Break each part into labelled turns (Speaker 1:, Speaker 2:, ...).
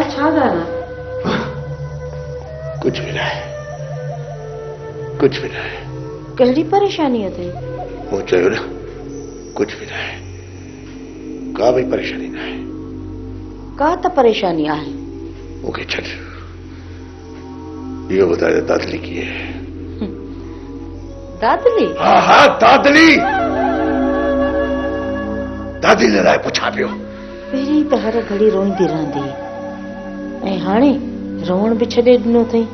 Speaker 1: छा ॻाल्हि आहे?
Speaker 2: कुछ भी ना है, कुछ भी ना है।
Speaker 1: कहिड़ी परेशानी अथई?
Speaker 2: वो चयो ना, कुछ भी ना है, का भी परेशानी ना है।
Speaker 1: का त परेशानी आहे?
Speaker 2: ओके छड़, ये बता दे दादली की है।
Speaker 1: दादली?
Speaker 2: हाँ हाँ दादली, दादली लाइ पुछा पियो।
Speaker 1: पहिरीं त हर घड़ी रोईंदी रहंदी ऐं हाणे रोअण बि छॾे ॾिनो अथई।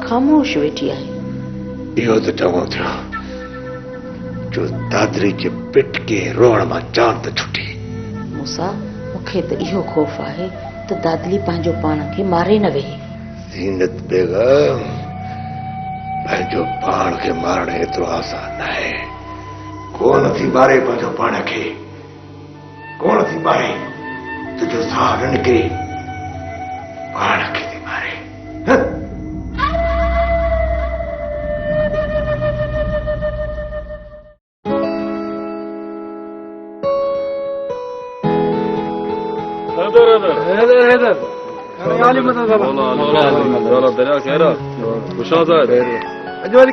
Speaker 1: ख़ामोश वेठी आहे।
Speaker 2: इहो त चङो थियो जो दादरी जे पिट के रोअण मां जान त छुटी।
Speaker 1: मूंसां मूंखे त इहो ख़ौफ़ आहे त दादली पंहिंजो पाण खे मारे न वेहे।
Speaker 2: ज़ीनत बेगम, पंहिंजो पाण खे मारण एतिरो आसान न आहे। कोन थी मारे पंहिंजो पाण खे, कोन थी मारे, तुंहिंजो साह न निकिरे, पाण खे थी मारे।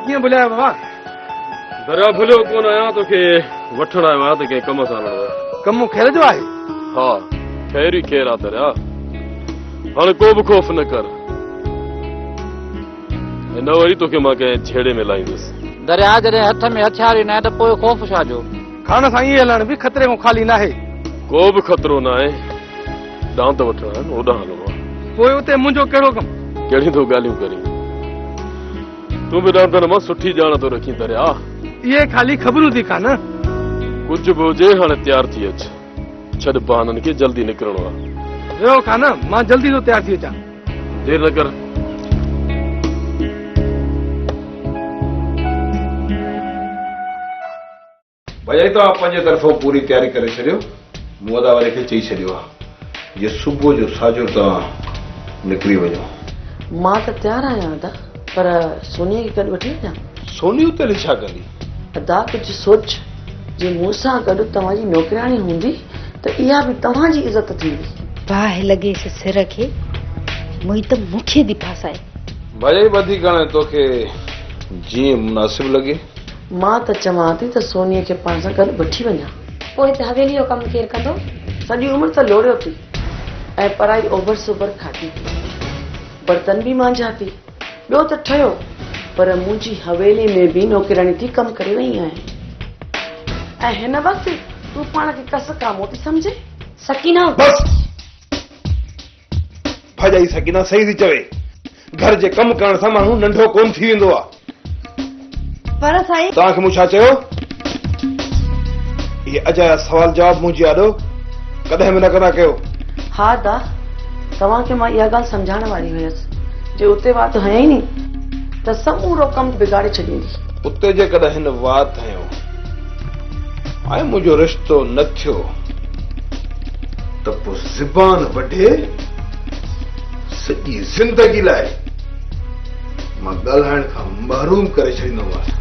Speaker 3: कीअं भुलिया बाबा? दरिया भुलियो कोन आहियां, तोखे वठण आयो आहियां त कंहिं कम सां आणो आहे। कम ख़ैर जो आहे? हा, ख़ैर ई ख़ैर आहे दरिया। हाणे को बि ख़ौफ़ न कर, न वरी तोखे मां कंहिं छेड़े में लाहींदुसि।
Speaker 4: दरिया जॾहिं हथ में हथियार ई न आहे त पोइ ख़ौफ़ छा जो?
Speaker 3: खान सां ईअं हलण बि ख़तरे खां ख़ाली न आहे। को बि ख़तरो न आहे, दांत वठण आहिनि, होॾां हलणो आहे। पोइ उते मुंहिंजो कहिड़ो कमु? कहिड़ी तो ॻाल्हियूं करी, तूं बि रांधनि मां सुठी ॼाण थो रखी दरिया। इहे ख़ाली ख़बरूं थी कान, कुझु बि हुजे हाणे तयारु थी अच। छॾ बहाननि खे, जल्दी निकिरणो आहे। वियो कान, मां जल्दी थो तयारु थी अचां, देर न कर।
Speaker 5: भई तव्हां पंहिंजे तरफ़ां पूरी तयारी करे छॾियो। मूं अदा वारे खे चई छॾियो आहे जे सुबुह जो साजो तव्हां निकिरी वञो।
Speaker 1: मां त तयारु आहियां अदा, पर सोनीअ खे गॾु वठी वञां?
Speaker 5: सोनी उते हली छा कंदी?
Speaker 1: अदा कुझु सोच, जे मूंसां गॾु तव्हांजी नौकराणी हूंदी त इहा बि तव्हांजी इज़त थींदी। बाहि लॻेसि सिर खे, मुई त मूंखे थी फासाए।
Speaker 5: भई वधीक हाणे तोखे जीअं मुनासिब लॻे।
Speaker 1: मां त चवां थी त सोनीअ खे पाण सां गॾु वठी वञां। पोइ हिते हवेली जो कमु केरु कंदो? सॼी उमिरि त लोड़ियो थी ऐं पढ़ाई ओभर सोभर खाधी, बर्तन बि मांझा थी, ॿियो त ठहियो, पर मुंहिंजी हवेली में बि नौकराणी थी कमु करे रही आहियां। ऐं हिन वक़्तु तूं पाण खे कस कामो थी सम्झे? सकीना
Speaker 5: बस भाॼाई, सकीना सही थी चवे। घर जे कमु करण सां माण्हू नंढो कोन थी वेंदो आहे।
Speaker 1: पर साईं,
Speaker 5: तव्हांखे मूं छा चयो? इहे अजाया सवाल जवाब मुंहिंजी आॾो कॾहिं बि न कंदा कयो।
Speaker 1: हा दा, तव्हांखे मां इहा ॻाल्हि सम्झाइण वारी हुयसि, जे उते वात हयई नी त समूरो कमु बिगाड़े छॾींदी।
Speaker 5: उते जेकॾहिं हिन वात हयो ऐं मुंहिंजो रिश्तो न थियो त पोइ ज़बान वढे सॼी ज़िंदगी लाइ मां ॻाल्हाइण खां महरूम करे छॾींदोमांसि।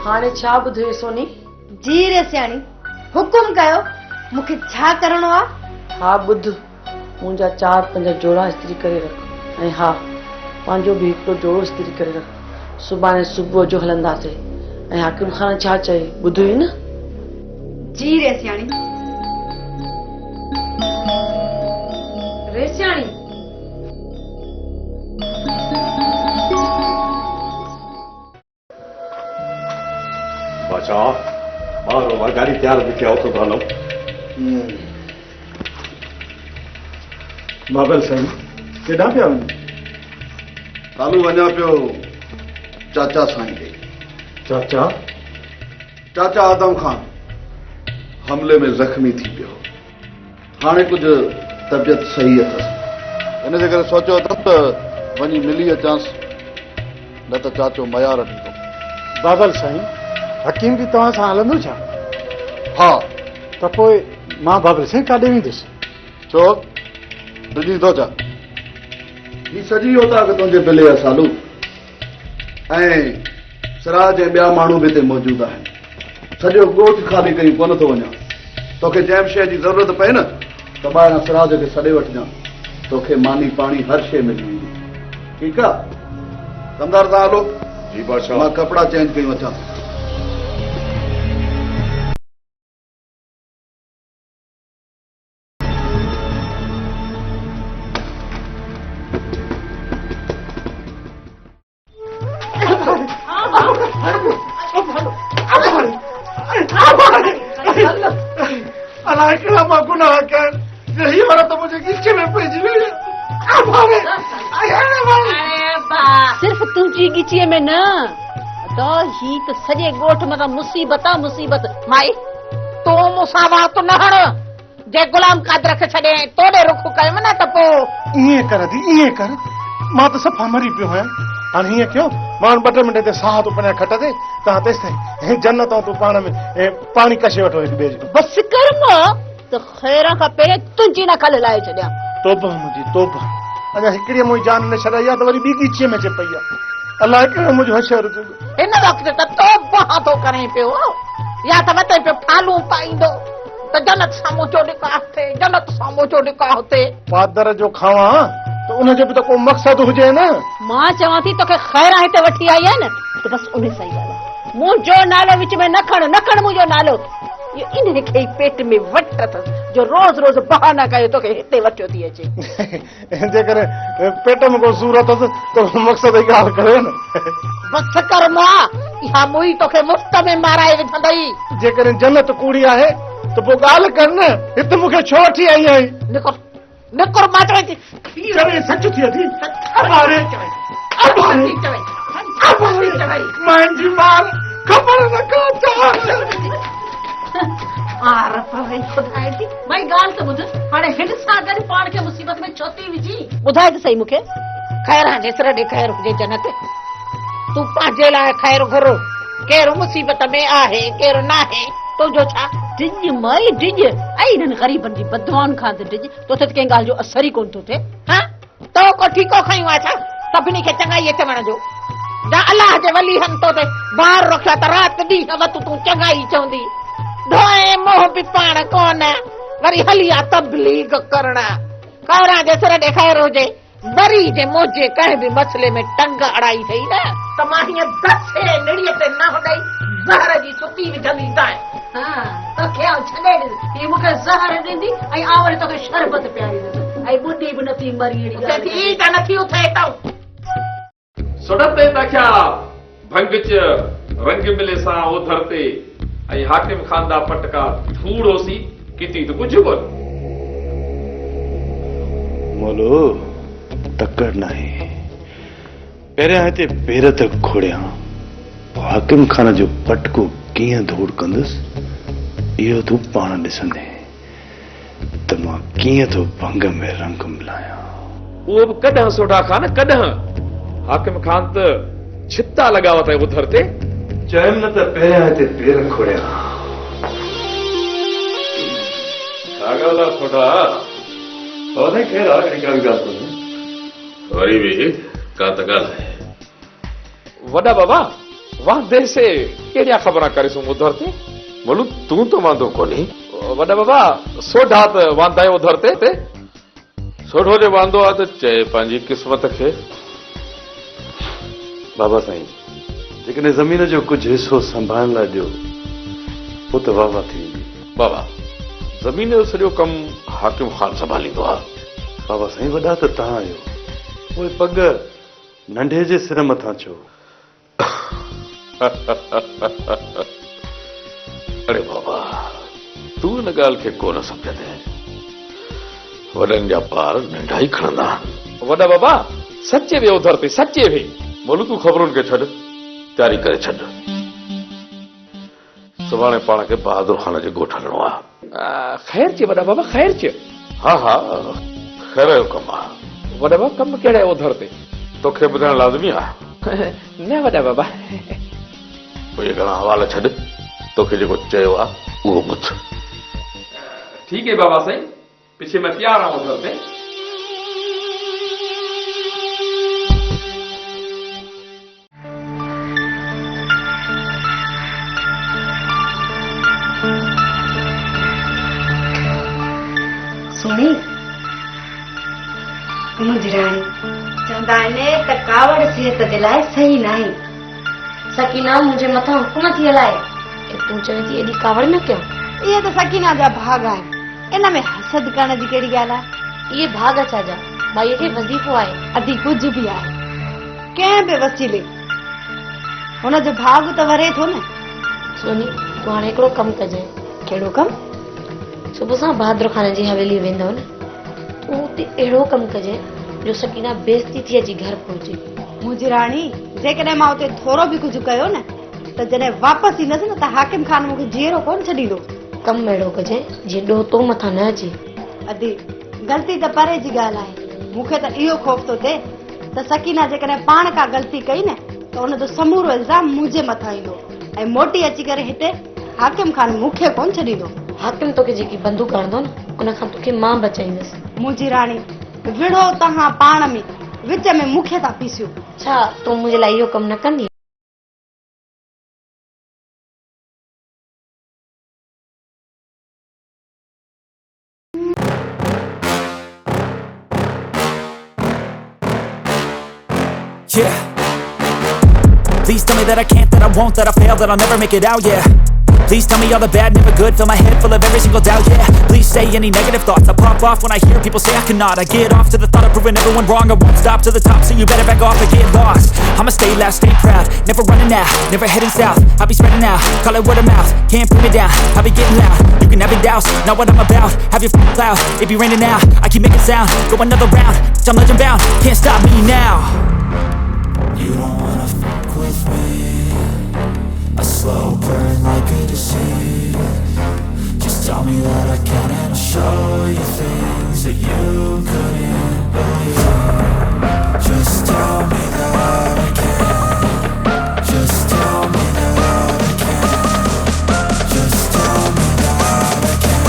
Speaker 1: हाणे छा ॿुधे सोनी?
Speaker 6: जी रे सियाणी, हुकुम कयो, मूंखे छा करणो आहे?
Speaker 1: हा ॿुध, मुंहिंजा 4-5 जोड़ा इस्त्री करे रख, ऐं हा पंहिंजो बि हिकिड़ो जोड़ो इस्त्री करे रख। सुभाणे सुबुह जो हलंदासीं। ऐं हाकिम ख़ान छा चई ॿुधो ई न?
Speaker 6: जी रे सियाणी।
Speaker 1: रे सियाणी,
Speaker 2: बादशाह, मां गाड़ी तयार रखी आओ तो हलो।
Speaker 7: बाबल साईं, केॾां पिया वञो?
Speaker 2: हालू वञा पियो चाचा साईं ॾे।
Speaker 7: चाचा?
Speaker 2: चाचा आदम खान हमले में ज़ख़्मी थी पियो, हाणे कुझु तबियत सही अथसि। हिन जे करे सोचियो अथमि त वञी मिली अचांसि, न त चाचो मयार ॾींदो।
Speaker 7: बाबल साईं, हकीम बि तव्हां सां हलंदो छा?
Speaker 2: हा।
Speaker 7: त पोइ मां बाबल साईं काॾे वेंदुसि?
Speaker 2: छो ॾिनी थो छा?
Speaker 7: ही सजी होता कि तुझे बिले या सालू ऐं सिराज ऐं ॿिया माण्हू बि हिते मौजूद आहिनि सॼो ॻोठ खाली कई कोन थो वञा तोखे जंहिं शइ जी ज़रूरत पए न त ॿाहिरां सिराज खे सॾे वठिजांइ तोखे मानी पाणी हर शइ मिली वेंदी ठीकु आहे कमदार तव्हां हलो
Speaker 2: जी बादशाह
Speaker 7: मां कपिड़ा चेंज कयूं अचां
Speaker 2: अलाए कहिड़ा मां गुनाह कनि यही औरत मुझे गिचे में पइजी वई
Speaker 8: सिर्फ तुंहिंजी गिचीअ में न तो ही त सॼे ॻोठ मथां मुसीबत आहे मुसीबत
Speaker 4: माई तूं मूंसां वात न हण जे गुलाम कादर खे छॾे तोड़े रुख कयुमि न त पोइ
Speaker 2: ईअं कर दी ईअं कर मां त सफ़ा मरी पियो आहियां हाणे हीअं कयो मां ॿ टे मिंट ते साह थो पञा खट ते तव्हां तेसि ताईं जन्नत तूं पाण में पाणी कशे वठो हिकु ॿिए जो
Speaker 8: बसि कर मां त ख़ैर खां पहिरियों तुंहिंजी नकल लाहे छॾियां
Speaker 2: तोबा मुंहिंजी तोबा अञा हिकिड़ी मुंहिंजी जान न छॾाई आहे त वरी ॿी ॻीचीअ में अचे पई आहे अलाए कहिड़ो मुंहिंजो होशियारु
Speaker 4: हिन वक़्तु त तो बहा थो करे पियो या त मथे पियो फालूं पाईंदो त जन्नत साम्हूं जो निकाह थिए जन्नत साम्हूं जो निकाह थिए
Speaker 2: पादर जो खावां त उनजो बि त को मक़सदु हुजे न
Speaker 8: मां चवां थी तोखे ख़ैर हिते वठी आई आहे न त बसि उन सां ई ॻाल्हि मुंहिंजो नालो विच में न खण मुंहिंजो नालो इहो इन खे ई पेट में वट अथसि जो रोज़ रोज़ बहाना कयो तोखे हिते वठियो थी अचे
Speaker 2: जेकर पेट में को सूर अथसि त मक़सद जी ॻाल्हि करे न
Speaker 4: बसि कर मां इहा मुई तोखे मुफ़्त में माराए विझंदई
Speaker 2: जेकर जन्नत कूड़ी आहे त पोइ ॻाल्हि कर न हिते मूंखे छो वठी आई आहीं
Speaker 4: निकुर निकुर मां चवां थी
Speaker 2: सच थिए थी मुंहिंजी मार ख़बर न
Speaker 8: भई ॻाल्हि त ॿुध हाणे हिन सां गॾु पाण खे मुसीबत में छो थी विझी ॿुधाए त सही मूंखे
Speaker 4: ख़ैर जेतिरा ॾे ख़ैर हुजे जन्नत तूं पंहिंजे लाइ ख़ैर घुर केरु मुसीबत में आहे केरु न आहे तुंहिंजो छा
Speaker 8: डिॼ माई डिॼ ऐं हिननि ग़रीबनि जी बदवान खां त डिॼ तोखे त कंहिं ॻाल्हि जो असर ई कोन थो थिए
Speaker 4: हा तो को ठीको खयूं आहे छा सभिनी खे चङाई चवण जो जा अलाह जे वली हन तो ते ॿार रखिया त राति ॾींहं वतु तूं चङाई चवंदी ढोए मोह बि पाण कोन वरी हली आहे तबलीग करण ख़ैरां जे सिर ॾे ख़ैर हुजे वरी जे मोजे कंहिं बि मसइले में टंग अड़ाई थई न त मां हीअं दसे निड़ीअ ते न हॾई ज़हर जी सुकी विझंदी
Speaker 8: हा तोखे आउं छॾे ॾिन हीअ मूंखे ज़हर ॾींदी ऐं आउं वरी तोखे शरबत पियारींदसि ऐं ॿुधी बि नथी मरी अहिड़ी ॻाल्हि
Speaker 4: थी त नथी उथे तऊं
Speaker 3: सुडते तख्या भंगच रंग मिले सा उधरते ऐं हाकिम खांदा पटका थूड़ोसी किती तो कुछ कोन
Speaker 9: मोलो तकड़ नाही पहिरियां हिते पेर त खोड़ियां हाकिम खान जो पटको कीअं धूड़ कंदुसि इहो तूं पाण ॾिसंदे त मां कीअं थो भंग में रंग मिलायां
Speaker 3: उहो बि कॾहिं सोडा खान कॾहिं हाकिम खान त छिता लॻावा था उधर ते
Speaker 9: चयमि न त पहिरियां हिते पेर खोड़ियां
Speaker 3: आगला सोडा और खैर अहिड़ी का ॻाल्हि कोन्हे वरी बि का त ॻाल्हि आहे वॾा बाबा वांदे से कहिड़ा ख़बरां करे सो उधर ते बोलू तूं तो वांदो कोन्हे वॾा बाबा सोढा त वांदा आहे उधर ते सोढो जे वांदो आहे त चए पंहिंजी क़िस्मत खे
Speaker 9: बाबा साईं जेकॾहिं ज़मीन जो कुझु हिसो संभालण लाइ ॾियो पोइ त वाह वाह थी वेंदी
Speaker 3: बाबा ज़मीन जो सॼो कमु हाकिम खान संभालींदो आहे
Speaker 9: बाबा साईं वॾा त तव्हां आहियो उहे पग नंढे जे सिर मथां छो
Speaker 3: अरे बाबा तूं हिन ॻाल्हि खे कोन सम्झंदे वॾनि जा ॿार नंढा ई खणंदा आहिनि वॾा बाबा सचे वे उधर ते सचे वे बोलू तूं ख़बरुनि खे छॾ तयारी करे छॾ सुभाणे पाण खे बहादुर खान जे ॻोठ हलणो आहे ख़ैर चे वॾा बाबा ख़ैर चे हा हा ख़ैर जो कमु आहे वॾा बाबा कमु कहिड़ा आहे उधर ते तोखे ॿुधाइण लाज़मी आहे न वॾा बाबा पोइ घणा हवाला छॾ तोखे जेको चयो आहे उहो ॿुध ठीक है बाबा साईं पीछे मैं तैयार आऊं उधर से
Speaker 6: त कावड़ सिहत जे लाइ सही नाहे।
Speaker 1: सकीना मुंहिंजे मथां हुकुम थी हलाए कि तूं चवे थी एॾी कावड़ न कयो।
Speaker 6: इहे त सकीना जा भाग आहिनि, इन में हसद करण जी कहिड़ी ॻाल्हि आहे?
Speaker 1: इहे भाग छा जा, माईअ खे वज़ीफ़ो आहे।
Speaker 6: अधी कुझु बि आहे, कंहिं बि वसीले हुनजो भाग त वरे थो न।
Speaker 1: सोनी तूं हाणे हिकिड़ो कमु कजांइ।
Speaker 6: कहिड़ो कमु?
Speaker 1: सुबुह सां बहादुर खान जी हवेली वेंदव न, तूं उते अहिड़ो कमु कजांइ जो सकीना बेइज़ती थी अची घर पहुचे।
Speaker 6: मुंहिंजी राणी, जेकॾहिं मां उते थोरो बि कुझु कयो न त जॾहिं वापसि ईंदसि न त हाकिम खान मूंखे जीअरो कोन छॾींदो।
Speaker 1: कमु अहिड़ो कजांइ जीअं ॾोह तो मथां न अचे।
Speaker 6: अदी ग़लती त परे जी ॻाल्हि आहे, मूंखे त इहो ख़ौफ़ थो थिए त सकीना जेकॾहिं पाण का ग़लती कई न त हुनजो समूरो इल्ज़ाम मुंहिंजे मथां ईंदो ऐं मोटी अची करे हिते हाकिम खान मूंखे कोन छॾींदो।
Speaker 1: हाकिम तोखे जेकी बंदूक हणंदो न उन खां तोखे मां बचाईंदसि।
Speaker 6: मुंहिंजी राणी, विढ़ो तव्हां पाण में, विच में मूंखे था पीसियो।
Speaker 1: छा तूं मुंहिंजे लाइ इहो कमु न कंदी?
Speaker 10: Yeah. Please tell me that I can't, that I won't, that I fail, that I'll never make it out, yeah. Please tell me all the bad, never good, fill my head full of every single doubt, yeah. Please say any negative thoughts, I pop off when I hear people say I cannot. I get off to the thought of proving everyone wrong, I won't stop to the top, so you better back off and get lost. I'ma stay loud, stay proud, never running out, never heading south. I'll be spreading out, call it word of mouth, can't put me down, I'll be getting loud. You can have your doubts, not what I'm about, have your f***ing cloud, it be raining now, I keep making sound, go another round, I'm legend bound, can't stop me now. You don't wanna fuck with me, a slow burn like a disease. Just tell me that I can and I'll show you things that you couldn't believe. Just tell me that I can. Just tell me that I can. Just tell me that I can.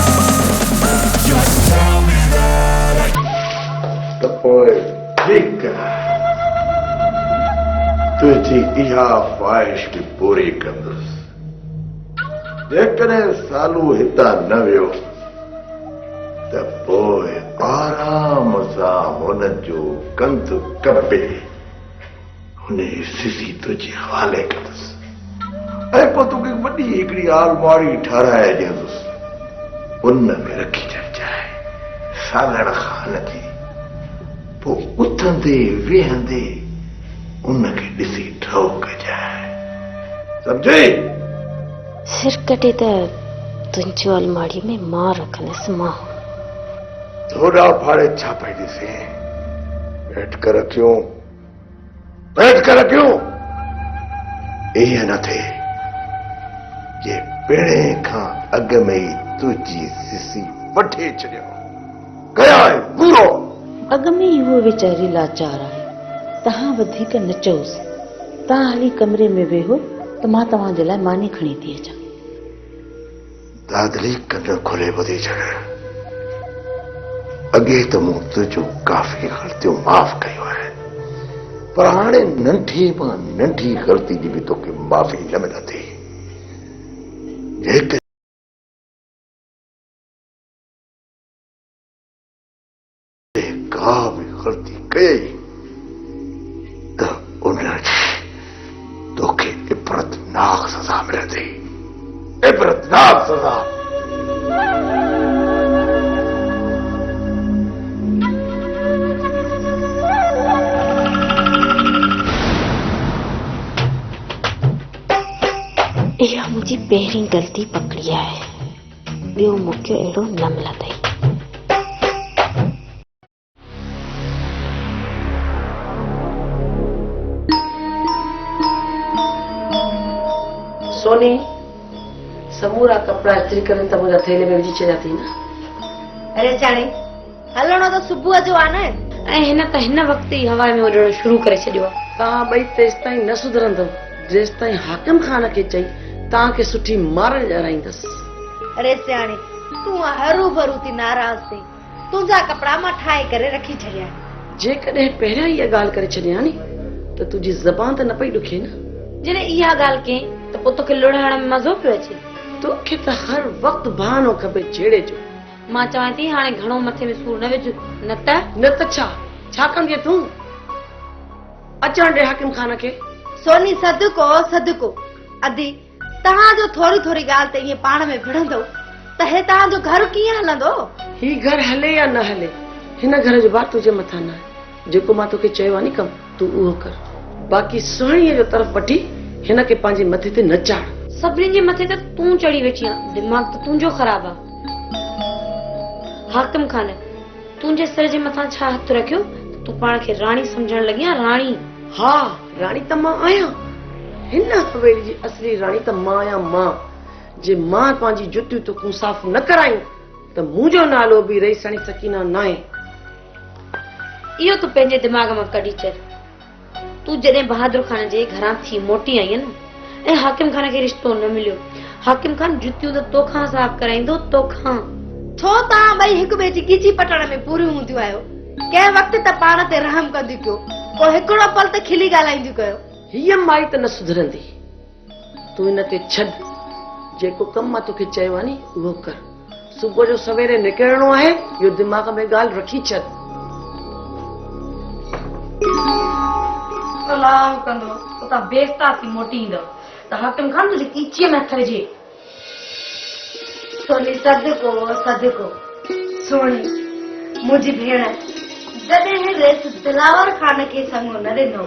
Speaker 10: Just tell me that I can.
Speaker 2: The boy, Vika. तुझी इहा ख्वाहिश की पूरी कंदुसि जेकॾहिं सालू हितां न वियो त पोइ आराम सां हुन जो कंध कपे हुन सिसी तुंहिंजे हवाले कंदुसि ऐं पोइ तोखे वॾी हिकिड़ी आलमारी ठाराए ॾींदुसि उन में रखी छॾिजांइ सालण खान खे पोइ उथंदे वेहंदे उनखे ॾिसी ठो कजांइ सम्झे
Speaker 1: सिर कटे त तुंहिंजो अलमारी में मां रखंदसि मां
Speaker 2: थोड़ा फाड़े छा पई ॾिसे बैठ कर रखियो बैठ कर रखियो ईअं न थिए जे पिणे खां अॻ में ई तुंहिंजी सिसी वठी छॾियो कया आहे पूरो
Speaker 8: अॻ में ई उहो वीचारी लाचार आहे तव्हां वधीक न चओसि तव्हां हली कमरे में वेहो त मां तव्हांजे लाइ मानी खणी थी अचां
Speaker 2: दादली कन खोले ॿुधी छॾ अॻे त मूं तुंहिंजो काफ़ी ग़लतियूं माफ़ कयूं आहिनि पर हाणे नंढी मां नंढी ग़लती जी बि तोखे माफ़ी न मिलंदी जेकर का बि ग़लती कई त उनजी तोखे इबरतनाक सज़ा मिलंदी इबरतनाक सज़ा
Speaker 1: इहा मुंहिंजी पहिरीं ग़लती पकड़ी आहे ॿियो मूंखे अहिड़ो न मिलंदई सोनी समूरा कपड़ा इस्त्री करे त मुंहिंजा थैले में विझी छॾिया थी न
Speaker 6: अरे चाणी हलणो त सुबुह जो आहे न
Speaker 1: ऐं हिन वक़्त ई हवा में उॾणु शुरू करे छॾियो आहे तव्हां ॿई तेसि ताईं न सुधरंदव जेसि ताईं हाकिम खान खे चई तव्हांखे सुठी मार ॼाराईंदसि
Speaker 6: अरे सियाणी तूं हरू भरू थी नाराज़ थी तुंहिंजा कपिड़ा मां ठाहे करे रखी छॾिया
Speaker 1: जेकॾहिं पहिरियां इहा ॻाल्हि करे छॾियां नी त तुंहिंजी ज़बान त न पई ॾुखे न जॾहिं इहा ॻाल्हि कयईं त पोइ तोखे लुड़ाइण में मज़ो पियो अचे तोखे त हर वक़्तु बहानो खपे छेड़े जो मां चवां थी हाणे घणो मथे में सूर न विझ न त छा कंदीअ तूं अचण ॾे हाकिम खान खे।
Speaker 6: सोनी सदको अदी तव्हां जो थोरी थोरी ॻाल्हि ते ईअं पाण में विढ़ंदो त हे तव्हां जो घर कीअं हलंदो?
Speaker 1: ही घर हले या न हले हिन घर जो बात तुंहिंजे मथां न आहे। जेको मां तोखे चयो आहे नी कम तूं उहो कर। बाक़ी सुहिणीअ जो तरफ़ वठी हिन खे पंहिंजे मथे ते न चाढ़।
Speaker 11: सभिनी जे मथे ते तूं चढ़ी वेठी आहे, दिमाग़ त तुंहिंजो ख़राब आहे। हाकिम खान तुंहिंजे सिर जे मथां छा हथ रखियो? तूं पाण खे राणी सम्झण लॻी आहे? राणी?
Speaker 1: हा राणी त मां आहियां। हिन हवेली जी असली राणी त मां आहियां। मां जे मां पंहिंजी जुतियूं तूं साफ़ न करायूं त मुंहिंजो नालो बि रही सणी सकीना न आहे।
Speaker 11: इहो तूं पंहिंजे दिमाग़ मां कढी छॾ। तूं जॾहिं बहादुर खान जे घरां थी मोटी आई न ऐं हाकिम खान खे रिश्तो न मिलियो, हाकिम खान जुतियूं त तोखां साफ़ कराईंदो, तोखां।
Speaker 6: छो तव्हां ॿई हिक ॿिए जी कीची पटण में पूरियूं हूंदियूं आहियो? कंहिं वक़्तु त पाण ते रहम कंदियूं कयो, पोइ हिकिड़ो पल त खिली ॻाल्हाईंदियूं कयो।
Speaker 1: हीअ माई त न सुधरंदी। तूं हिन ते छॾ। जेको कमु मां तोखे चयो आहे नी उहो कर। सुबुह जो सवेरे निकिरणो आहे, इहो दिमाग़ में ॻाल्हि रखी छॾ।
Speaker 11: सलाम कंदो उतां बेस्ता थी मोटी ईंदो त हाकिम खान तुंहिंजी कीचीअ में हथ विझे।
Speaker 6: सोनी सदको सोनी मुंहिंजी भेण जॾहिं हे रेस दिलावर खान खे संगो न ॾिनो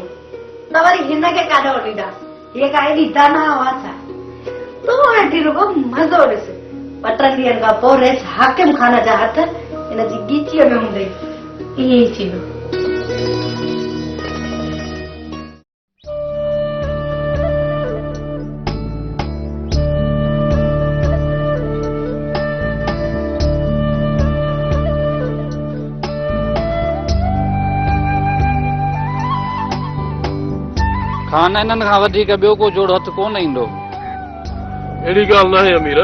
Speaker 6: त वरी हिन खे काॾो ॾींदा? हीअ का एॾी दाना आवाज़ आहे? तूं वेठी रुगो मज़ो ॾिस। 2 ॾींहंनि खां पोइ रेस हाकिम खान जा हथ हिन जी गीचीअ में हूंदई।
Speaker 11: ईअं ई थींदो।
Speaker 12: खान इन्हनि खां वधीक ॿियो को जोड़ हथ कोन ईंदो।
Speaker 3: अहिड़ी ॻाल्हि न आहे अमीर।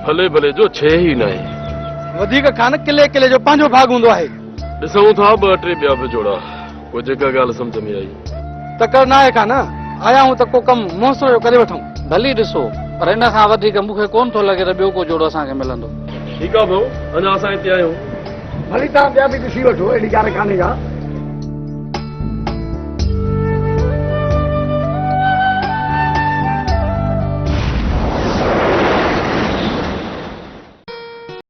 Speaker 3: भले भले जो छे ई न आहे।
Speaker 13: वधीक खान किले किले जो पंहिंजो भाग हूंदो आहे।
Speaker 3: ॾिसूं था 2-3 ॿिया बि जोड़ा कोई जेका ॻाल्हि सम्झ में आई।
Speaker 13: तकड़ न आहे खान। आया हूं त को कमु मुंहसरो जो करे वठूं।
Speaker 12: भली ॾिसो पर इन खां वधीक मूंखे कोन थो लॻे त ॿियो को जोड़ो असांखे मिलंदो।
Speaker 3: ठीकु आहे भाऊ, अञा असां हिते आहियूं।
Speaker 13: भली तव्हां ॿिया बि ॾिसी वठो, अहिड़ी ॻाल्हि कान्हे का।